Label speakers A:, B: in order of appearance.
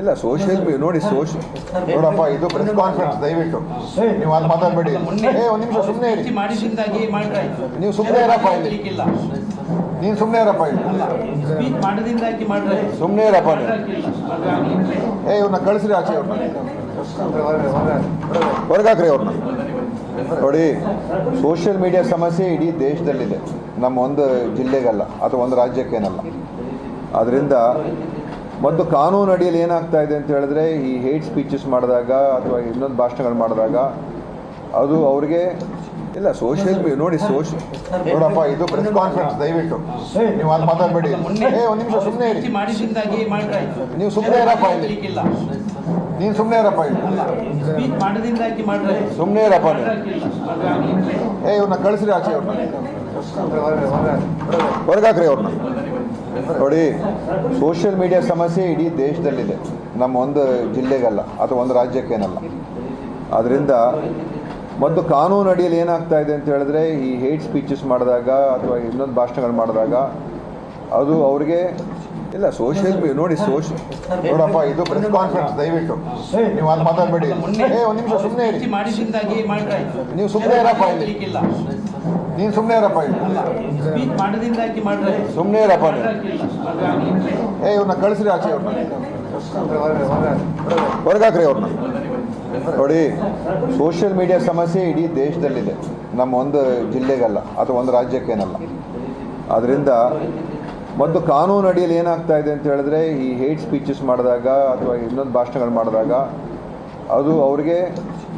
A: ಇಲ್ಲ ಸೋಷಿಯಲ್ ನೋಡಿ ನೋಡಪ್ಪ, ಇದು ಪ್ರೆಸ್ ಕಾನ್ಫರೆನ್ಸ್. ದಯವಿಟ್ಟು ನೀವು ಅದು ಮಾತಾಡಬೇಡಿ. ಒಂದು ನಿಮಿಷ ಸುಮ್ಮನೆ ಇರಿ. ನೀವು ಸುಮ್ಮನೆ ಇರಪ್ಪ ಇಲ್ಲಿ. ನೀನು ಸುಮ್ಮನೆ ಇರಪ್ಪ ಇಲ್ಲಿ. ಸುಮ್ಮನೆ ಇರಪ್ಪ ನೀವು. ಇವ್ರನ್ನ ಕಳಿಸ್ರಿ ಆಚೆ. ಅವ್ರನ್ನ ಹೊರಗಾಕ್ರಿ ಅವ್ರನ್ನ. ನೋಡಿ, ಸೋಷಿಯಲ್ ಮೀಡಿಯಾ ಸಮಸ್ಯೆ ಇಡೀ ದೇಶದಲ್ಲಿದೆ, ನಮ್ಮ ಒಂದು ಜಿಲ್ಲೆಗಲ್ಲ ಅಥವಾ ಒಂದು ರಾಜ್ಯಕ್ಕೇನಲ್ಲ. ಅದರಿಂದ ಮತ್ತು ಕಾನೂನು ಅಡಿಯಲ್ಲಿ ಏನಾಗ್ತಾ ಇದೆ ಅಂತ ಹೇಳಿದ್ರೆ, ಈ ಹೇಟ್ ಸ್ಪೀಚಸ್ ಮಾಡಿದಾಗ ಅಥವಾ ಇನ್ನೊಂದು ಭಾಷಣಗಳು ಮಾಡಿದಾಗ ಅದು ಅವ್ರಿಗೆ ಇಲ್ಲ ಸೋಷಿಯಲ್ ನೋಡಿ ನೋಡಪ್ಪ, ಇದು ಪ್ರೆಸ್ ಕಾನ್ಫರೆನ್ಸ್. ದಯವಿಟ್ಟು ನೀವು ಅದು ಮಾತಾಡಬೇಡಿ. ಒಂದು ನಿಮಿಷ ಸುಮ್ಮನೆ ಇರಿ. ನೀವು ಸುಮ್ಮನೆ ಇರಪ್ಪ ಇಲ್ಲಿ. ನೀನು ಸುಮ್ಮನೆ ಇರಪ್ಪ ಇಲ್ಲಿ. ಸುಮ್ಮನೆ ಇರಪ್ಪ ನೀವು. ಇವ್ರನ್ನ ಕಳಿಸ್ರಿ ಆಚೆ. ಅವ್ರನ್ನ ಹೊರಗಾಕ್ರಿ ಅವ್ರನ್ನ. ನೋಡಿ, ಸೋಷಿಯಲ್ ಮೀಡಿಯಾ ಸಮಸ್ಯೆ ಇಡೀ ದೇಶದಲ್ಲಿದೆ, ನಮ್ಮ ಒಂದು ಜಿಲ್ಲೆಗಲ್ಲ ಅಥವಾ ಒಂದು ರಾಜ್ಯಕ್ಕೇನಲ್ಲ. ಅದರಿಂದ ಮತ್ತು ಕಾನೂನು ಅಡಿಯಲ್ಲಿ ಏನಾಗ್ತಾ ಇದೆ ಅಂತ ಹೇಳಿದ್ರೆ, ಈ ಹೇಟ್ ಸ್ಪೀಚಸ್ ಮಾಡಿದಾಗ ಅಥವಾ ಇನ್ನೊಂದು ಭಾಷಣಗಳು ಮಾಡಿದಾಗ ಅದು ಅವ್ರಿಗೆ ಇಲ್ಲ ಸೋಷಿಯಲ್ ನೋಡಿ ನೋಡಪ್ಪ, ಇದು ಪ್ರೆಸ್ ಕಾನ್ಫರೆನ್ಸ್. ದಯವಿಟ್ಟು ನೀವು ಅದು ಮಾತಾಡಬೇಡಿ. ಒಂದು ನಿಮಿಷ ಸುಮ್ಮನೆ ಇರಿ. ನೀವು ಸುಮ್ಮನೆ ಇರಪ್ಪ ಇಲ್ಲಿ. ನೀನು ಸುಮ್ಮನೆ ಇರಪ್ಪ ಇಲ್ಲಿ. ಸುಮ್ಮನೆ ಇರಪ್ಪ ನೀವು. ಇವ್ರನ್ನ ಕಳಿಸ್ರಿ ಆಚೆ. ಅವ್ರನ್ನ ಹೊರಗಾಕ್ರಿ ಅವ್ರನ್ನ. ನೋಡಿ, ಸೋಷಿಯಲ್ ಮೀಡಿಯಾ ಸಮಸ್ಯೆ ಇಡೀ ದೇಶದಲ್ಲಿದೆ, ನಮ್ಮ ಒಂದು ಜಿಲ್ಲೆಗಲ್ಲ ಅಥವಾ ಒಂದು ರಾಜ್ಯಕ್ಕೇನಲ್ಲ. ಅದರಿಂದ ಮತ್ತು ಕಾನೂನು ಅಡಿಯಲ್ಲಿ ಏನಾಗ್ತಾ ಇದೆ ಅಂತ ಹೇಳಿದ್ರೆ, ಈ ಹೇಟ್ ಸ್ಪೀಚಸ್ ಮಾಡಿದಾಗ ಅಥವಾ ಇನ್ನೊಂದು ಭಾಷಣಗಳು ಮಾಡಿದಾಗ ಅದು ಅವ್ರಿಗೆ